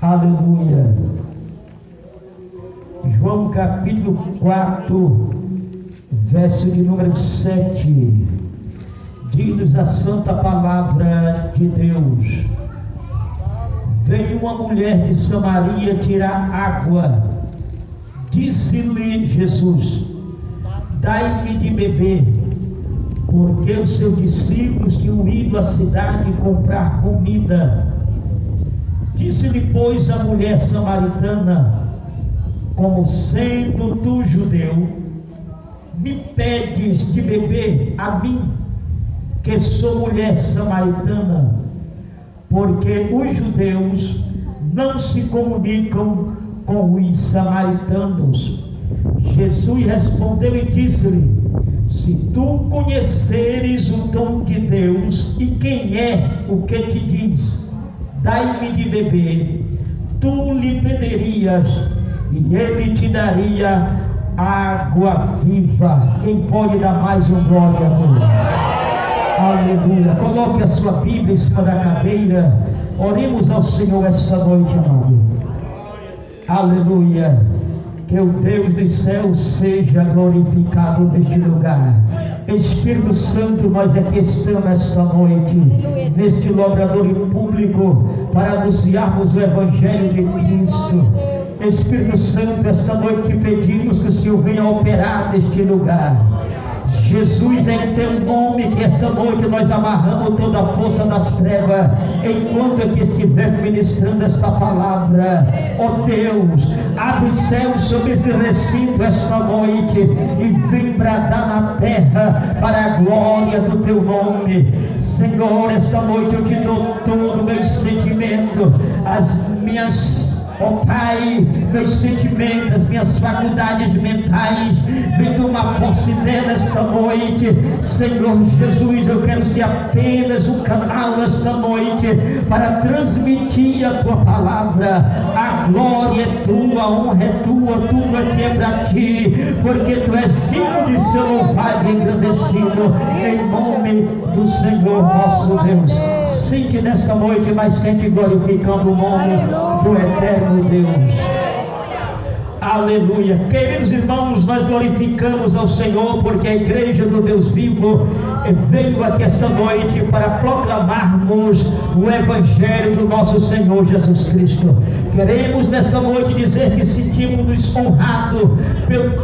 Aleluia. João capítulo 4, verso de número 7. Diz a santa palavra de Deus: veio uma mulher de Samaria tirar água. Disse-lhe Jesus: dai-me de beber, porque os seus discípulos tinham ido à cidade comprar comida. Disse-lhe, pois, a mulher samaritana: como sendo tu judeu, me pedes de beber a mim, que sou mulher samaritana? Porque os judeus não se comunicam com os samaritanos. Jesus respondeu e disse-lhe: se tu conheceres o dom de Deus e quem é o que te diz, dai-me de beber, tu lhe pedirias e ele te daria água viva. Quem pode dar mais um glória a Deus? Aleluia. Coloque a sua Bíblia em cima da cadeira. Oremos ao Senhor esta noite, amado. Aleluia. Que o Deus dos céus seja glorificado neste lugar. Espírito Santo, nós aqui estamos esta noite, neste laboratório público, para anunciarmos o Evangelho de Cristo. Espírito Santo, esta noite pedimos que o Senhor venha operar neste lugar. Jesus, é em teu nome que esta noite nós amarramos toda a força das trevas, enquanto aqui estiver ministrando esta palavra. Ó Deus, abre os céus sobre esse recinto esta noite e vem bradar na terra para a glória do teu nome. Senhor, esta noite eu te dou todo o meu sentimento, as minhas, ó Pai, meus sentimentos, as minhas faculdades mentais, vem tomar posse dela esta noite. Senhor Jesus, eu quero ser apenas um canal esta noite para transmitir a tua palavra. A glória é tua, a honra é tua, tudo aqui é para ti, porque tu és digno de ser louvado e engrandecido, em nome do Senhor nosso Deus. Sente nesta noite, mas sente glorificando o nome do eterno Deus. Aleluia. Queridos irmãos, nós glorificamos ao Senhor, porque a igreja do Deus vivo veio aqui esta noite para proclamarmos o Evangelho do nosso Senhor Jesus Cristo. Queremos nesta noite dizer que sentimos-nos honrados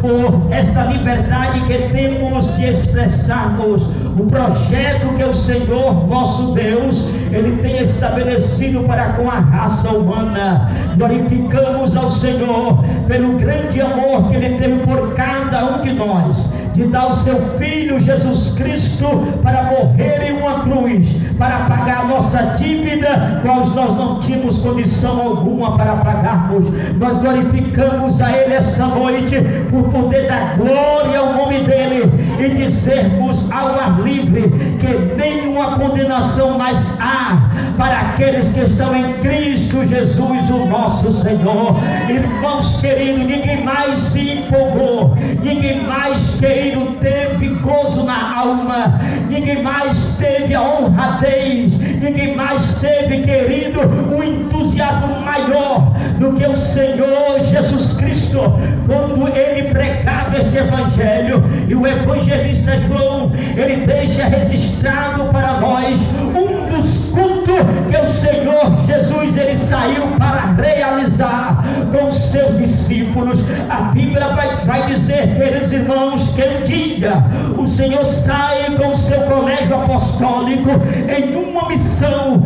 por esta liberdade que temos de expressarmos o projeto que o Senhor nosso Deus Ele tem estabelecido para com a raça humana. Glorificamos ao Senhor pelo grande amor que Ele teve por cada um de nós, de dar o seu Filho Jesus Cristo para morrer em uma cruz, para pagar a nossa dívida, qual nós não tínhamos condição alguma para pagarmos. Nós glorificamos a Ele esta noite por poder dar glória ao nome dEle e dizermos ao ar livre que nenhuma condenação mais há para aqueles que estão em Cristo Jesus, o nosso Senhor. Irmãos queridos, ninguém mais se empolgou, ninguém mais, querido, teve gozo na alma, ninguém mais teve a honradez, ninguém mais teve, querido, um entusiasmo maior do que o Senhor Jesus Cristo, quando Ele pregava este Evangelho. E o evangelista João, ele deixa registrado para nós um dos cultos que o Senhor Jesus ele saiu para realizar com os seus discípulos. A Bíblia vai dizer, queridos irmãos, que um dia o Senhor sai com o seu colégio apostólico em uma missão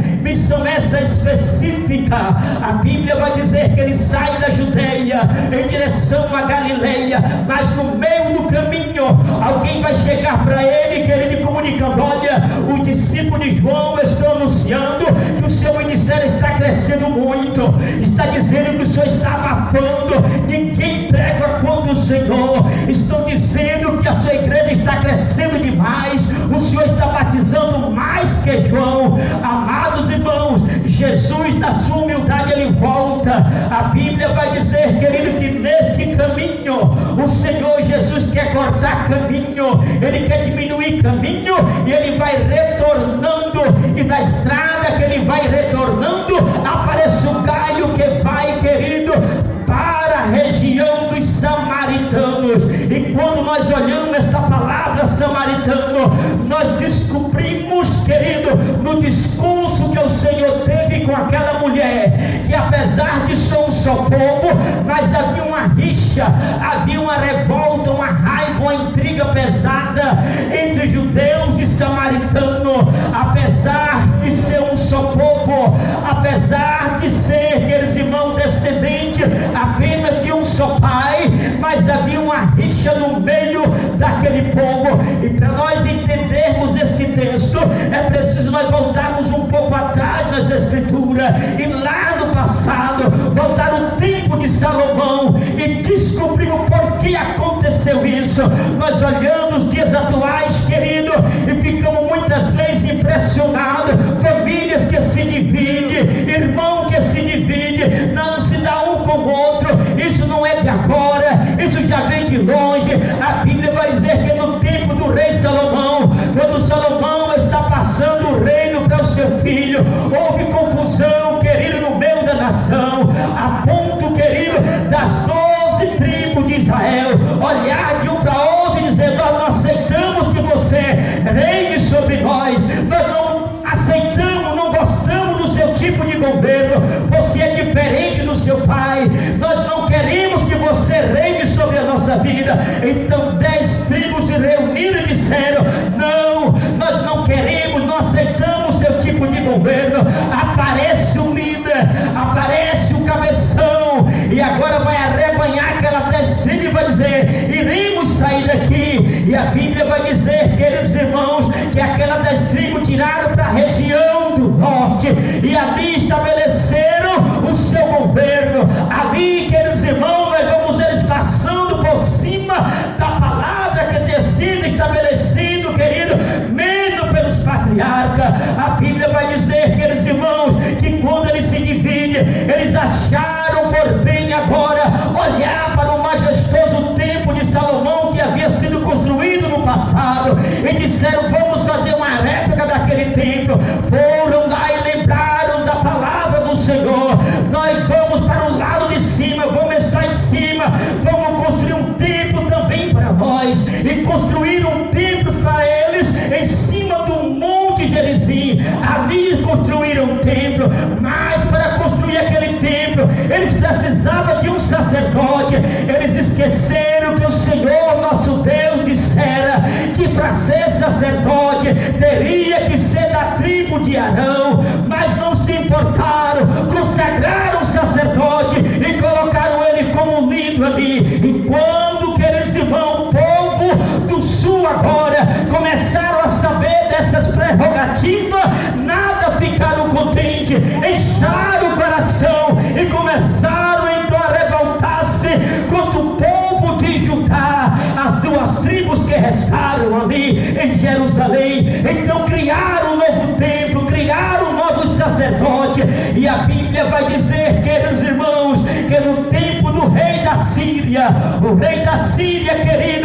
essa específica. A Bíblia vai dizer que ele sai da Judeia em direção a Galileia, mas no meio do caminho alguém vai chegar para ele, querido, comunicando: olha, os discípulos de João estão anunciando que o seu ministério está crescendo muito, está dizendo que o Senhor está abafando, ninguém prega quanto o Senhor, estão dizendo que a sua igreja está crescendo demais, o Senhor está batizando mais que João. Amados irmãos, Jesus, na sua humildade, ele volta. A Bíblia vai dizer, querido, que neste caminho o Senhor Jesus quer cortar caminho, ele quer diminuir caminho, e ele vai retornando, e na estrada que ele vai retornando aparece um galho que vai querido, no discurso que o Senhor teve com aquela mulher, que apesar de ser um só povo, mas havia uma rixa, havia uma revolta, uma raiva, uma intriga pesada entre judeus e samaritanos. Apesar de ser um só povo, apesar de ser, aqueles irmãos, descendentes apenas de um só pai, mas havia uma rixa no meio daquele povo. E para nós entendermos este texto, é preciso nós voltarmos um pouco atrás nas escrituras, e lá no passado, voltar o tempo de Salomão e descobrir o porquê aconteceu isso. Nós olhamos os dias atuais, querido, e ficamos muitas vezes impressionados. Famílias que se dividem, irmão que se divide, não se dá um com o outro. Isso não é de agora, isso já vem de longe. A Bíblia vai dizer que no tempo do rei Salomão, quando Salomão está passando o reino para o seu filho, houve confusão, querido, no meio da nação, a ponto, querido, das 12 tribos de Israel olhar de um para outro e dizer: nós não aceitamos que você reine sobre nós, nós não aceitamos, não gostamos do seu tipo de governo, você é diferente do seu pai, nós não queremos que você reine sobre a nossa vida. Então 10 tribos se reuniram e disseram: não, nós não queremos, não aceitamos o seu tipo de governo. Aparece o líder, aparece o cabeção, e agora vai arrebanhar aquelas 10 tribos e vai dizer: iremos sair daqui. E a Bíblia vai dizer, queridos irmãos, que aquelas 10 tribos tiraram para a região do norte, e ali estabeleceram o seu governo. Ali, queridos irmãos, nós vamos eles passando por cima da palavra que tinha sido estabelecido, querido, mesmo pelos patriarcas. A Bíblia vai dizer, queridos irmãos, que quando eles se dividem, eles acharam por bem agora olhar para o majestoso templo de Salomão que havia sido construído no passado, e disseram: vamos fazer uma réplica daquele templo. Foram lá e lembraram da palavra do Senhor: nós vamos para o lado de cima, vamos estar em cima, vamos construir um templo também para nós. E construíram um templo para eles em cima do monte Gerizim. Ali construíram um templo, mas para construir aquele templo eles precisavam de um sacerdote. Eles esqueceram que o Senhor nosso Deus dissera que para ser sacerdote teria que ser da tribo de Arão, mas não se importaram, consagraram o sacerdote e colocaram ele como líder ali. E quando, queridos irmãos, o povo do sul agora começaram a saber dessas prerrogativas, nada ficaram contentes, incharam o coração e começaram então a revoltar-se contra o povo de Judá, as 2 tribos que restaram ali em Jerusalém. Então criaram um novo templo, criaram um novo sacerdote. E a Bíblia vai dizer, queridos irmãos, que no tempo do rei da Síria, o rei da Síria, querido,